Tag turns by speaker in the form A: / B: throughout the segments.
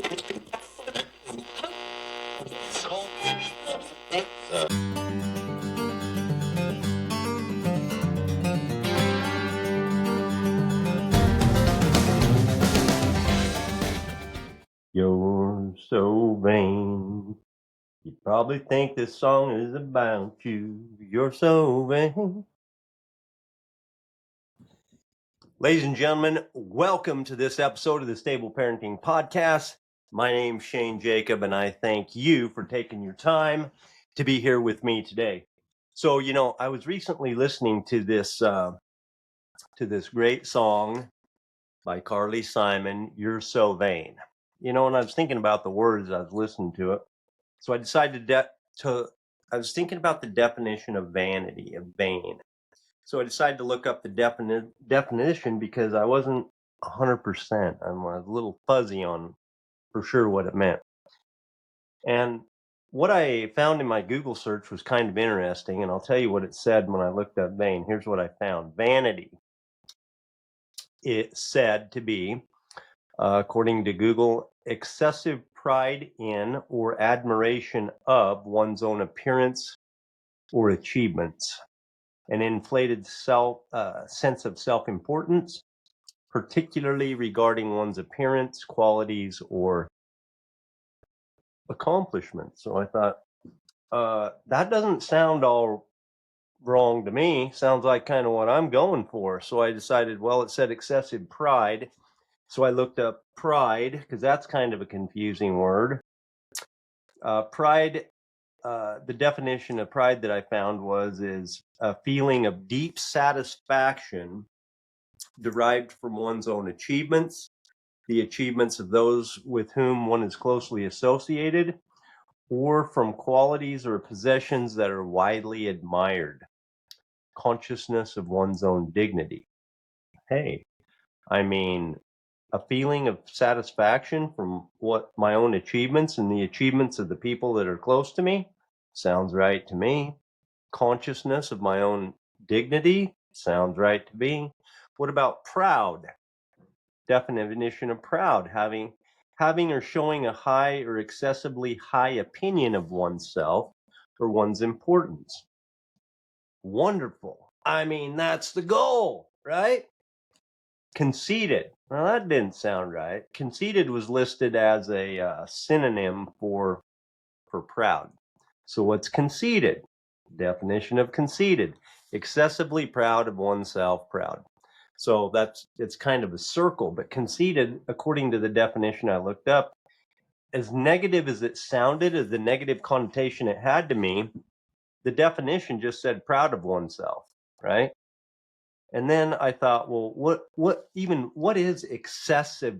A: You're so vain. You probably think this song is about you. You're so vain. Ladies and gentlemen, welcome to this episode of the Stable Parenting Podcast. My name's Shane Jacob, and I thank you for taking your time to be here with me today. So, I was recently listening to this great song by Carly Simon, "You're So Vain." And I was thinking about the words as I was listening to it. So I decided I was thinking about the definition of vanity, of vain. So I decided to look up the definition because I wasn't 100%. I was a little fuzzy on for sure what it meant. And what I found in my Google search was kind of interesting, and I'll tell you what it said when I looked up vain. Here's what I found. Vanity, it's said to be, according to Google, excessive pride in or admiration of one's own appearance or achievements, an inflated sense of self-importance, particularly regarding one's appearance, qualities, or accomplishments. So I thought, that doesn't sound all wrong to me. Sounds like kind of what I'm going for. So I decided, well, it said excessive pride. So I looked up pride because that's kind of a confusing word. Pride, the definition of pride that I found is a feeling of deep satisfaction derived from one's own achievements, the achievements of those with whom one is closely associated, or from qualities or possessions that are widely admired. Consciousness of one's own dignity. Hey, I mean, a feeling of satisfaction from what my own achievements and the achievements of the people that are close to me sounds right to me. Consciousness of my own dignity sounds right to me. What about proud? Definition of proud, having or showing a high or excessively high opinion of oneself or one's importance. Wonderful. I mean, that's the goal, right? Conceited. Well, that didn't sound right. Conceited was listed as a synonym for proud. So what's conceited? Definition of conceited: excessively proud of oneself, proud. So it's kind of a circle, but conceited, according to the definition I looked up, as negative as it sounded, as the negative connotation it had to me, the definition just said proud of oneself, right? And then I thought, well, what is excessive,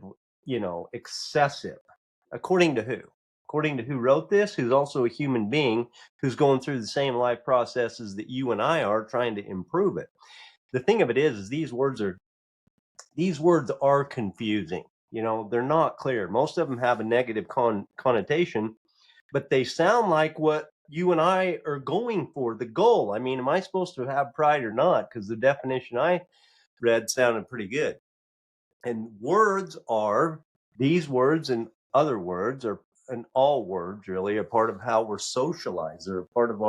A: excessive? According to who? According to who wrote this, who's also a human being, who's going through the same life processes that you and I are, trying to improve it. The thing of it is these words are confusing. They're not clear. Most of them have a negative connotation, but they sound like what you and I are going for, the goal. I mean, am I supposed to have pride or not? Because the definition I read sounded pretty good. And these words and other words and all words really are part of how we're socialized. They're a part of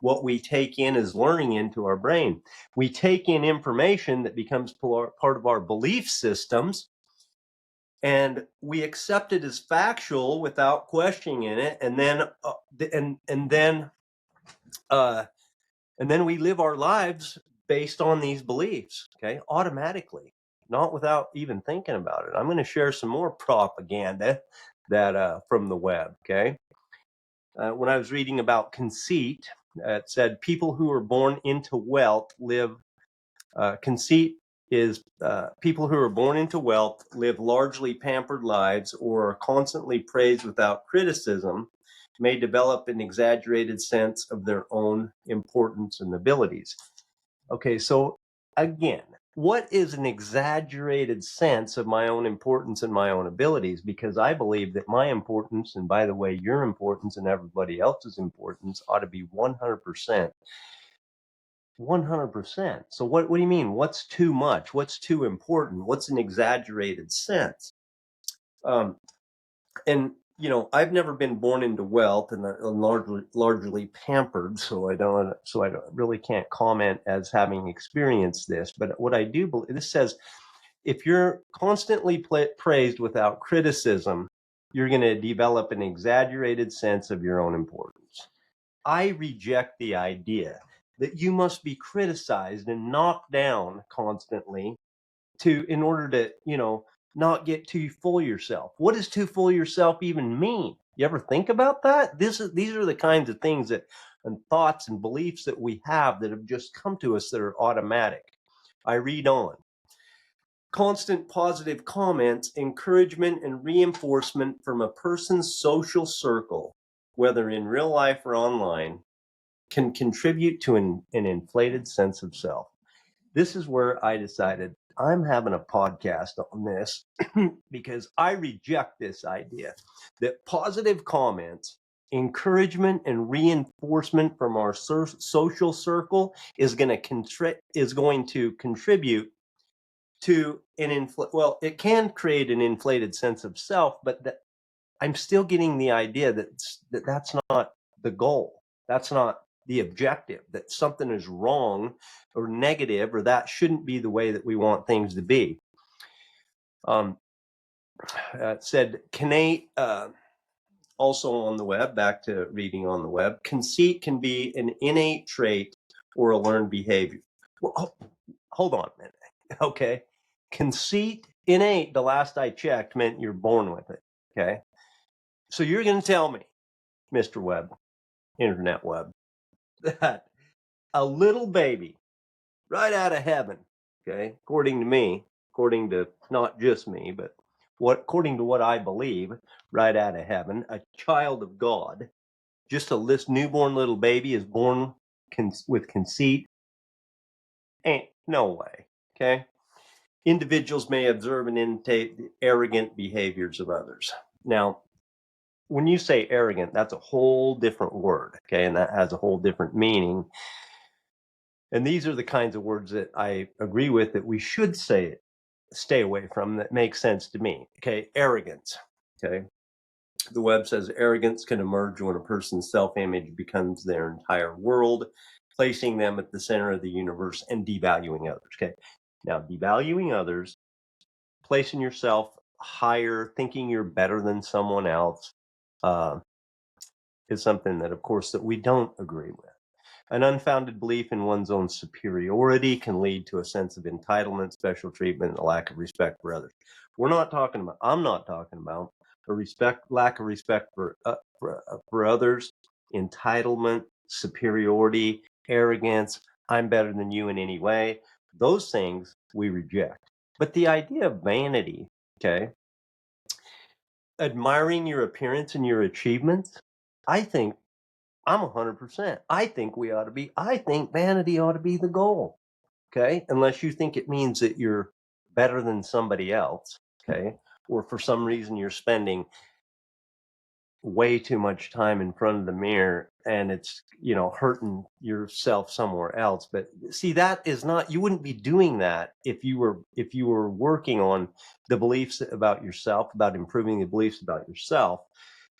A: what we take in as learning into our brain. We take in information that becomes part of our belief systems, and we accept it as factual without questioning it, and then we live our lives based on these beliefs, okay, automatically, not without even thinking about it. I'm going to share some more propaganda that from the web, okay? When I was reading about conceit, it said people who are born into wealth live. Conceit is people who are born into wealth live largely pampered lives or are constantly praised without criticism, may develop an exaggerated sense of their own importance and abilities. Okay, so again, what is an exaggerated sense of my own importance and my own abilities? Because I believe that my importance, and by the way, your importance and everybody else's importance, ought to be 100%. 100%. So what do you mean? What's too much? What's too important? What's an exaggerated sense? And I've never been born into wealth, and I'm largely pampered, so I don't really can't comment as having experienced this. But what I do believe, this says, if you're constantly praised without criticism, you're going to develop an exaggerated sense of your own importance. I reject the idea that you must be criticized and knocked down constantly in order to, not get too full of yourself. What does too full of yourself even mean? You ever think about that? These are the kinds of things and thoughts and beliefs that we have that have just come to us that are automatic. I read on. Constant positive comments, encouragement, and reinforcement from a person's social circle, whether in real life or online, can contribute to an inflated sense of self. This is where I decided I'm having a podcast on this because I reject this idea that positive comments, encouragement, and reinforcement from our social circle is going to contribute to it can create an inflated sense of self, but I'm still getting the idea that's not the goal. That's not the objective, that something is wrong or negative, or that shouldn't be the way that we want things to be. Said Canate, also on the web, back to reading on the web, conceit can be an innate trait or a learned behavior. Well, hold on a minute. Okay. Conceit, innate, the last I checked, meant you're born with it. Okay. So you're going to tell me, Mr. Webb, Internet Web, that a little baby right out of heaven, okay, according to me, according to not just me, but according to what I believe, right out of heaven, a child of God, just this newborn little baby is born with conceit? Ain't no way, okay? Individuals may observe and imitate the arrogant behaviors of others. Now, when you say arrogant, that's a whole different word, okay? And that has a whole different meaning. And these are the kinds of words that I agree with that we should stay away from, that make sense to me. Okay, arrogance. Okay. The web says arrogance can emerge when a person's self-image becomes their entire world, placing them at the center of the universe and devaluing others. Okay. Now, devaluing others, placing yourself higher, thinking you're better than someone else, is something that, of course, that we don't agree with. An unfounded belief in one's own superiority can lead to a sense of entitlement, special treatment, and a lack of respect for others. I'm not talking about lack of respect for others, entitlement, superiority, arrogance. I'm better than you in any way. Those things we reject. But the idea of vanity, okay, admiring your appearance and your achievements, I think I'm 100%. I think vanity ought to be the goal. Okay. Unless you think it means that you're better than somebody else. Okay. Or for some reason you're spending way too much time in front of the mirror and it's, hurting yourself somewhere else. But see, that is not, you wouldn't be doing that if you were working on the beliefs about yourself, about improving the beliefs about yourself.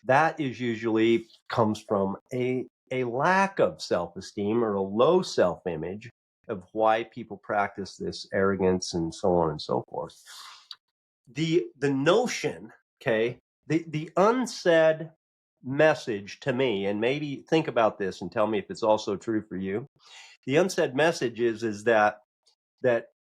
A: That is usually comes from a lack of self-esteem or a low self-image of why people practice this arrogance and so on and so forth. The notion, okay, the unsaid message to me, and maybe think about this and tell me if it's also true for you. The unsaid message is that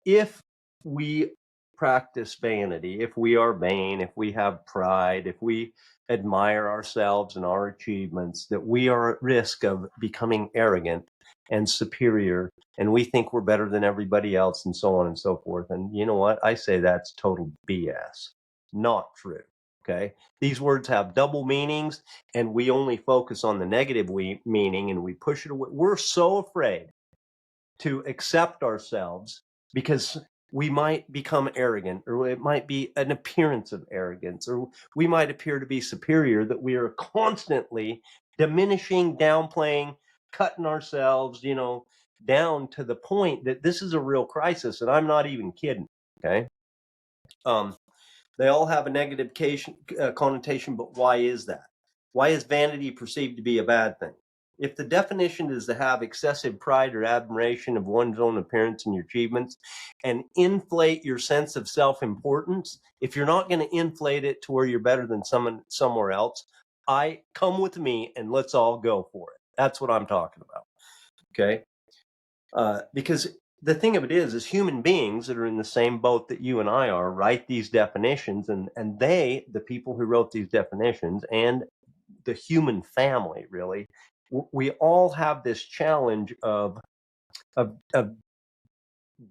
A: if we practice vanity, if we are vain, if we have pride, if we admire ourselves and our achievements, that we are at risk of becoming arrogant and superior, and we think we're better than everybody else, and so on and so forth. And you know what? I say that's total BS. Not true. Okay. These words have double meanings, and we only focus on the negative meaning and we push it away. We're so afraid to accept ourselves because we might become arrogant, or it might be an appearance of arrogance, or we might appear to be superior, that we are constantly diminishing, downplaying, cutting ourselves, down to the point that this is a real crisis. And I'm not even kidding. Okay. They all have a negative connotation, but why is that? Why is vanity perceived to be a bad thing? If the definition is to have excessive pride or admiration of one's own appearance and your achievements and inflate your sense of self-importance, if you're not going to inflate it to where you're better than someone somewhere else, I come with me and let's all go for it. That's what I'm talking about. Okay. Because the thing of it is human beings that are in the same boat that you and I are write these definitions, and they, the people who wrote these definitions, and the human family, really, we all have this challenge of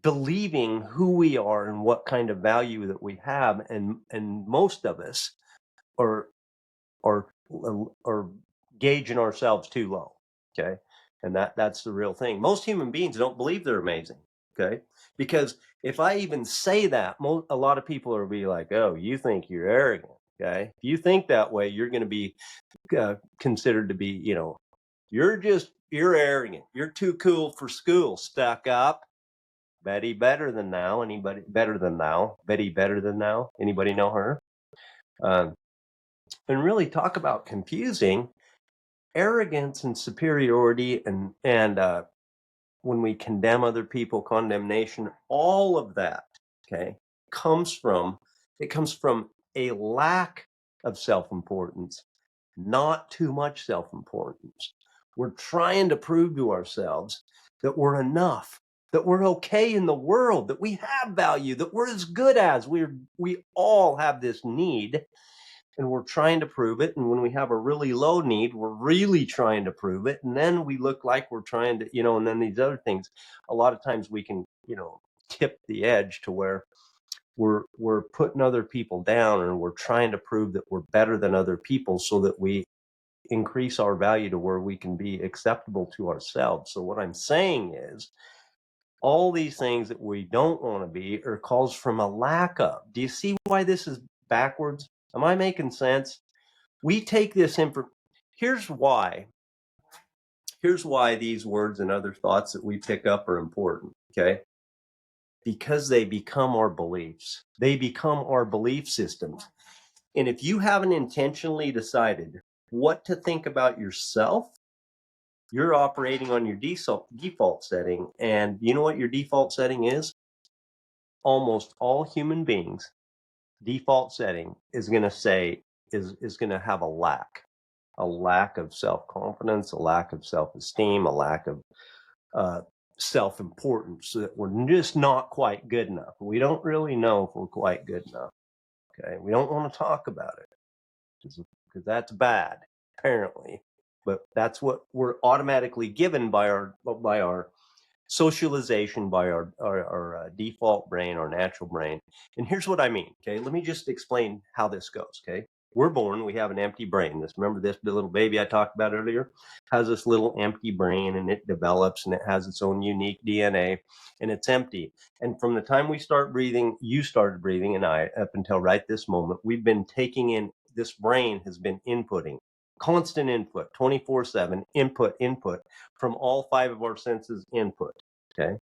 A: believing who we are and what kind of value that we have, and most of us are are gauging ourselves too low. Okay. And that's the real thing. Most human beings don't believe they're amazing. Okay. Because if I even say that, a lot of people are be like, oh, you think you're arrogant. Okay. If you think that way, you're going to be considered to be, you're arrogant. You're too cool for school. Stuck up. Betty better than thou. Anybody better than thou? Betty better than thou? Anybody know her? Um, and really talk about confusing arrogance and superiority, and when we condemn other people, condemnation, all of that, okay, comes from a lack of self-importance, not too much self-importance. We're trying to prove to ourselves that we're enough, that we're okay in the world, that we have value, that we're as good as we all have this need, and we're trying to prove it. And when we have a really low need, we're really trying to prove it. And then we look like we're trying to, and then these other things, a lot of times we can, tip the edge to where we're putting other people down, and we're trying to prove that we're better than other people so that we increase our value to where we can be acceptable to ourselves. So what I'm saying is all these things that we don't want to be are caused from a lack of. Do you see why this is backwards? Am I making sense? We take this here's why these words and other thoughts that we pick up are important. Okay. Because they become our beliefs. They become our belief systems. And if you haven't intentionally decided what to think about yourself, you're operating on your default setting. And you know what your default setting is? Almost all human beings' default setting is going to say, is going to have a lack of self-confidence, a lack of self-esteem, a lack of uh, self-importance, so that we're just not quite good enough. We don't really know if we're quite good enough. Okay. We don't want to talk about it because that's bad, apparently. But that's what we're automatically given by our socialization, by our default brain, our natural brain. And here's what I mean. Okay, let me just explain how this goes. Okay, we're born, we have an empty brain. Remember this little baby I talked about earlier has this little empty brain, and it develops, and it has its own unique DNA, and it's empty. And from the time we start breathing, you started breathing, and I, up until right this moment, we've been taking in, this brain has been inputting constant input, 24/7 input from all five of our senses input. Okay.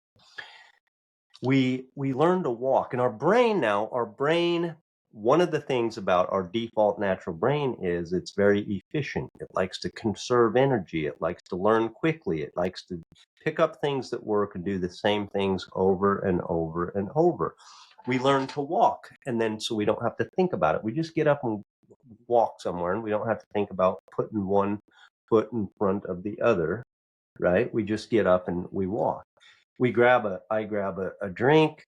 A: We learn to walk, and our brain, one of the things about our default natural brain is it's very efficient. It likes to conserve energy. It likes to learn quickly. It likes to pick up things that work and do the same things over and over and over. We learn to walk, and then so we don't have to think about it. We just get up and walk somewhere, and we don't have to think about putting one foot in front of the other, right? We just get up and we walk. I grab a drink.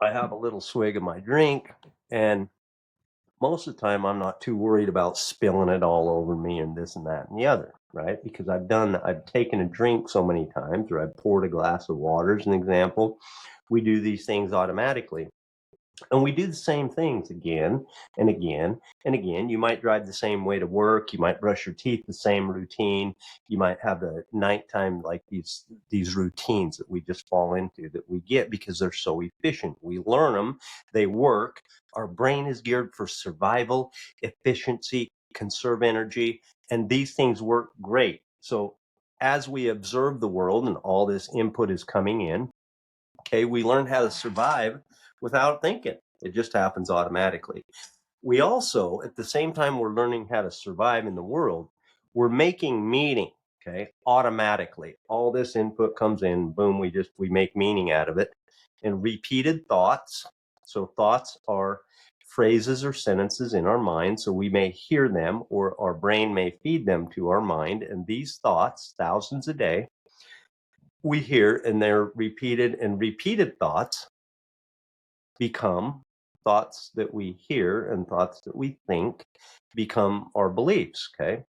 A: I have a little swig of my drink, and most of the time I'm not too worried about spilling it all over me and this and that and the other, right? Because I've taken a drink so many times, or I've poured a glass of water as an example. We do these things automatically. And we do the same things again and again and again. You might drive the same way to work. You might brush your teeth the same routine. You might have the nighttime, like these routines that we just fall into, that we get because they're so efficient. We learn them, they work. Our brain is geared for survival, efficiency, conserve energy, and these things work great. So as we observe the world and all this input is coming in, okay, we learn how to survive without thinking. It just happens automatically. We also, at the same time we're learning how to survive in the world, we're making meaning, okay, automatically. All this input comes in, boom, we make meaning out of it. And repeated thoughts. So thoughts are phrases or sentences in our mind. So we may hear them or our brain may feed them to our mind. And these thoughts, thousands a day, we hear, and they're repeated, and repeated thoughts become thoughts that we hear, and thoughts that we think become our beliefs. Okay.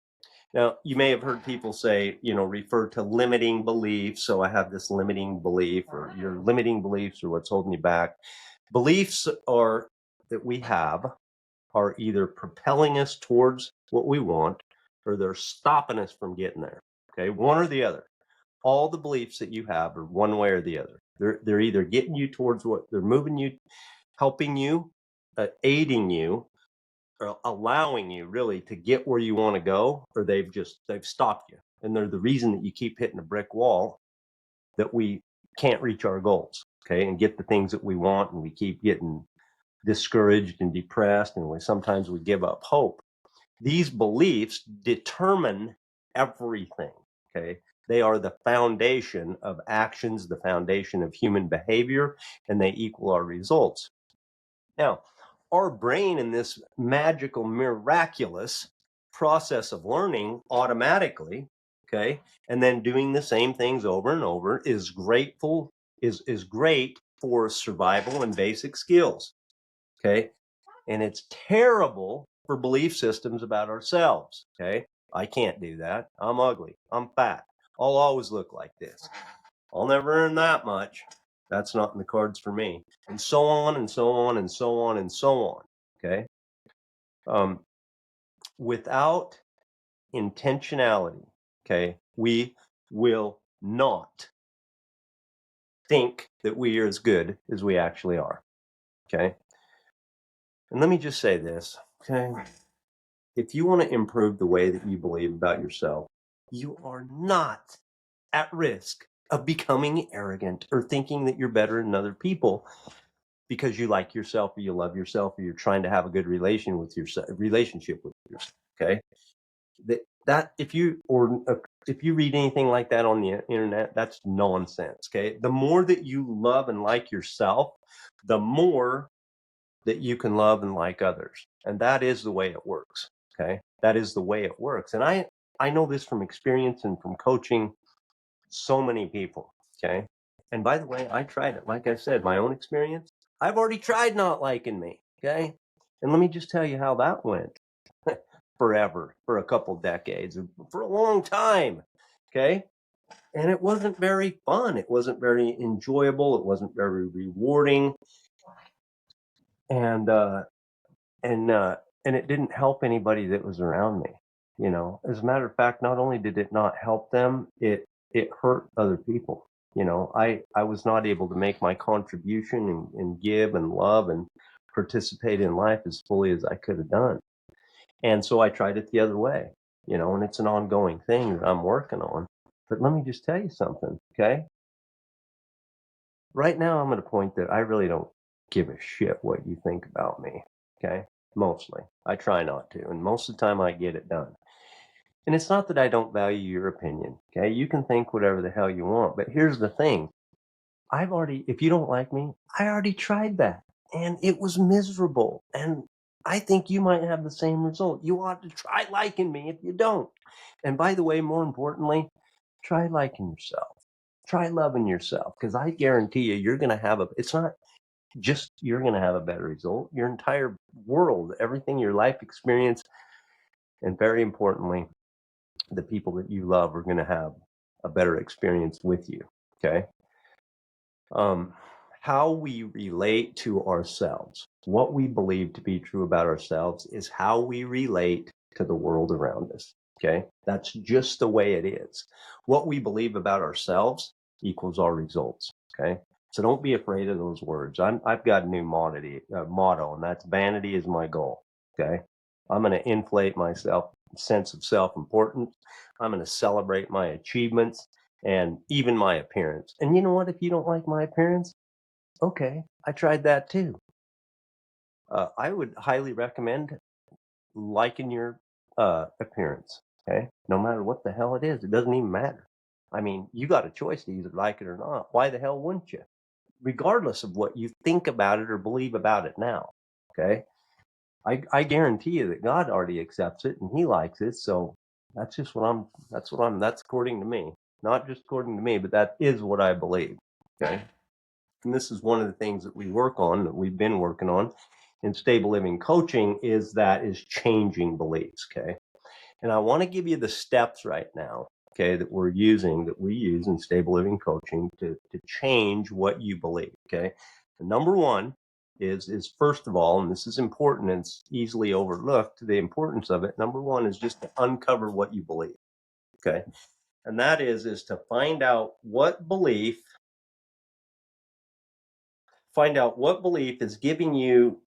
A: Now, you may have heard people say, refer to limiting beliefs. So I have this limiting belief, or your limiting beliefs are what's holding you back. Beliefs are that we have are either propelling us towards what we want, or they're stopping us from getting there. Okay. One or the other. All the beliefs that you have are one way or the other. They're either getting you towards what they're moving you, helping you, aiding you, or allowing you really to get where you want to go, or they've stopped you, and they're the reason that you keep hitting a brick wall, that we can't reach our goals, okay, and get the things that we want, and we keep getting discouraged and depressed, and sometimes we give up hope. These beliefs determine everything, okay? They are the foundation of actions, the foundation of human behavior, and they equal our results. Now, our brain, in this magical, miraculous process of learning automatically, okay, and then doing the same things over and over, is great for survival and basic skills, okay? And it's terrible for belief systems about ourselves, okay? I can't do that. I'm ugly. I'm fat. I'll always look like this. I'll never earn that much. That's not in the cards for me. And so on and so on and so on and so on. Okay. Um, Without intentionality, okay, we will not think that we are as good as we actually are. Okay. And let me just say this. Okay. If you want to improve the way that you believe about yourself, you are not at risk of becoming arrogant or thinking that you're better than other people because you like yourself, or you love yourself, or you're trying to have a good relationship with yourself. Okay. That if you read anything like that on the internet, that's nonsense. Okay. The more that you love and like yourself, the more that you can love and like others. And that is the way it works. Okay. That is the way it works. And I know this from experience and from coaching so many people. Okay. And by the way, I tried it. Like I said, my own experience, I've already tried not liking me. Okay. And let me just tell you how that went. Forever, for a couple decades, for a long time. Okay. And it wasn't very fun. It wasn't very enjoyable. It wasn't very rewarding. And, and, uh, and it didn't help anybody that was around me. As a matter of fact, not only did it not help them, it hurt other people. I was not able to make my contribution, and give and love and participate in life as fully as I could have done. And so I tried it the other way, and it's an ongoing thing that I'm working on. But let me just tell you something, okay? Right now, I'm at a point that I really don't give a shit what you think about me, okay? Mostly. I try not to. And most of the time, I get it done. And it's not that I don't value your opinion, okay? You can think whatever the hell you want. But here's the thing, if you don't like me, I already tried that, and it was miserable. And I think you might have the same result. You ought to try liking me if you don't. And by the way, more importantly, try liking yourself. Try loving yourself, because I guarantee you, it's not just you're going to have a better result. Your entire world, everything, your life experience, and very importantly, the people that you love are going to have a better experience with you. Okay. um, how we relate to ourselves, what we believe to be true about ourselves, is how we relate to the world around us. Okay. That's just the way it is. What we believe about ourselves equals our results. Okay. So don't be afraid of those words. I've got a new motto, and that's vanity is my goal. Okay. I'm going to inflate my sense of self-importance. I'm going to celebrate my achievements and even my appearance. And you know what? If you don't like my appearance, okay, I tried that too. I would highly recommend liking your appearance. Okay, no matter what the hell it is, it doesn't even matter. I mean, you got a choice to either like it or not. Why the hell wouldn't you? Regardless of what you think about it or believe about it now. Okay, I guarantee you that God already accepts it and He likes it. So that's just what I'm. That's what I'm. That's according to me, not just according to me, but that is what I believe. Okay, and this is one of the things that we work on, that we've been working on in stable living coaching, is changing beliefs. Okay, and I want to give you the steps right now. Okay, that we use in stable living coaching to change what you believe. Okay, the number one is first of all, and this is important and it's easily overlooked, the importance of it. Number one is just to uncover what you believe. Okay, and that is to find out what belief is giving you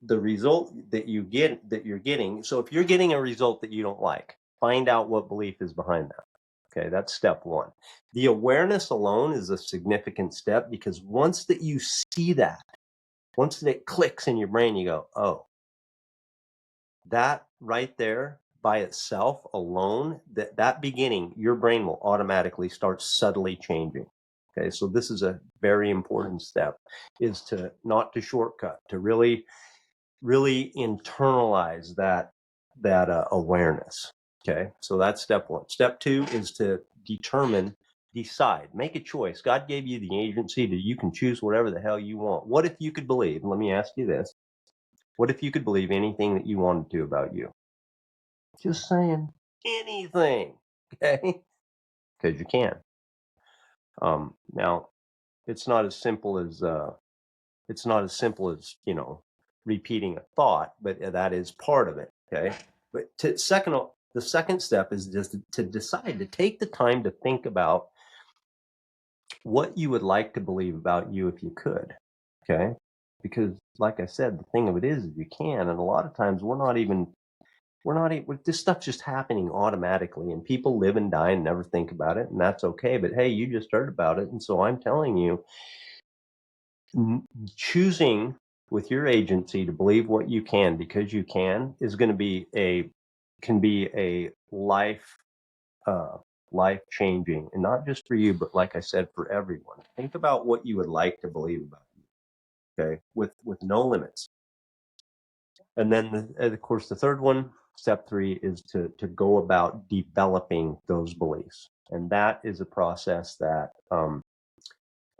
A: the result that you're getting. So if you're getting a result that you don't like, find out what belief is behind that. Okay, that's step one. The awareness alone is a significant step, because once that you see that, once that it clicks in your brain, you go, oh, that right there by itself alone, that beginning, your brain will automatically start subtly changing. Okay, so this is a very important step, is to not to shortcut, to really internalize that awareness. Okay, so that's step one. Step two is to decide, make a choice. God gave you the agency that you can choose whatever the hell you want. What if you could believe? Let me ask you this: what if you could believe anything that you wanted to about you? Just saying, anything. Okay, because you can. Now, it's not as simple as repeating a thought, but that is part of it. Okay, but the second step is just to decide to take the time to think about what you would like to believe about you if you could. Okay, because like I said, the thing of it is you can, and a lot of times this stuff's just happening automatically, and people live and die and never think about it, and that's okay. But hey, you just heard about it, and so I'm telling you, choosing with your agency to believe what you can because you can is going to be a uh, life changing, and not just for you, but like I said, for everyone. Think about what you would like to believe about you, okay, with no limits. And then, of course, the third one, step three, is to go about developing those beliefs. And that is a process that,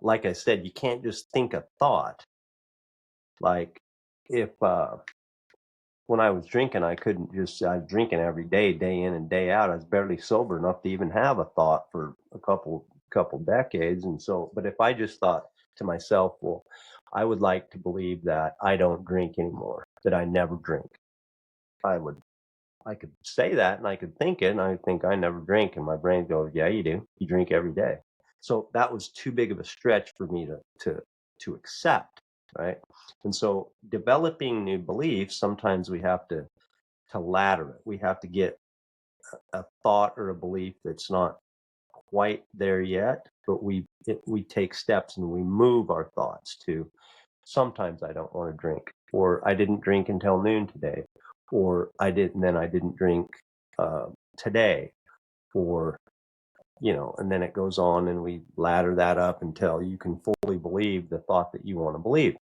A: like I said, you can't just think a thought. Like if when I was drinking, I was drinking every day, day in and day out. I was barely sober enough to even have a thought for a couple decades. And so, but if I just thought to myself, well, I would like to believe that I don't drink anymore, that I never drink. I would I could say that and I could think it, and I think I never drink, and my brain goes, "Yeah, you do. You drink every day." So that was too big of a stretch for me to accept, right? And so developing new beliefs, sometimes we have to ladder it. We have to get a thought or a belief that's not quite there yet, but we take steps and we move our thoughts to, sometimes I don't want to drink, or I didn't drink until noon today, or I didn't drink uh, today, or and then it goes on, and we ladder that up until you can fully believe the thought that you want to believe.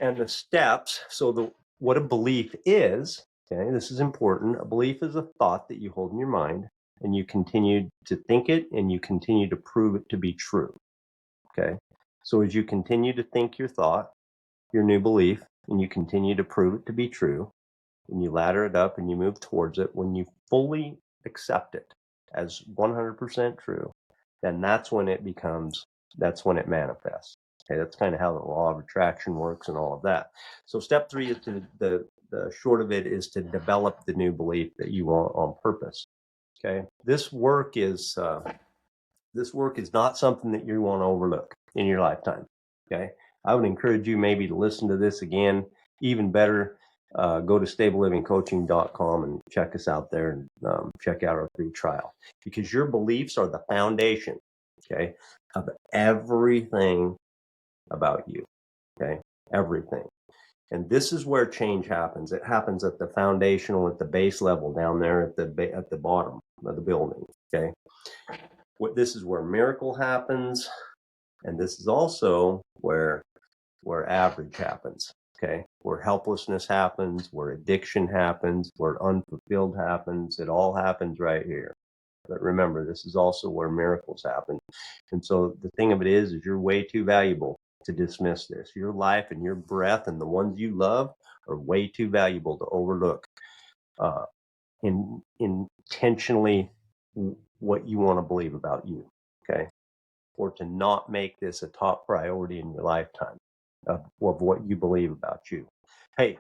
A: And the steps, so what a belief is, okay, this is important. A belief is a thought that you hold in your mind, and you continue to think it, and you continue to prove it to be true. Okay, so as you continue to think your thought, your new belief, and you continue to prove it to be true, and you ladder it up and you move towards it, when you fully accept it as 100% true, then that's when it manifests. Okay, that's kind of how the law of attraction works and all of that. So step three is the short of it is to develop the new belief that you want on purpose. Okay, this work is not something that you want to overlook in your lifetime. Okay, I would encourage you maybe to listen to this again. Even better, go to stablelivingcoaching.com and check us out there, and check out our free trial, because your beliefs are the foundation, okay, of everything about you. Okay, everything. And this is where change happens. It happens at the foundational, at the base level down there at the bottom of the building. Okay. This is where miracle happens, and this is also where average happens. Okay. Where helplessness happens, where addiction happens, where unfulfilled happens. It all happens right here. But remember, this is also where miracles happen. And so the thing of it is you're way too valuable to dismiss this. Your life and your breath and the ones you love are way too valuable to overlook intentionally what you want to believe about you. Okay. Or to not make this a top priority in your lifetime of what you believe about you. Hey,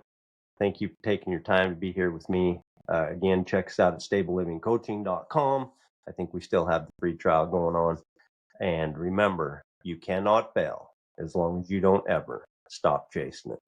A: thank you for taking your time to be here with me. Again, check us out at stablelivingcoaching.com. I think we still have the free trial going on. And remember, you cannot fail as long as you don't ever stop chasing it.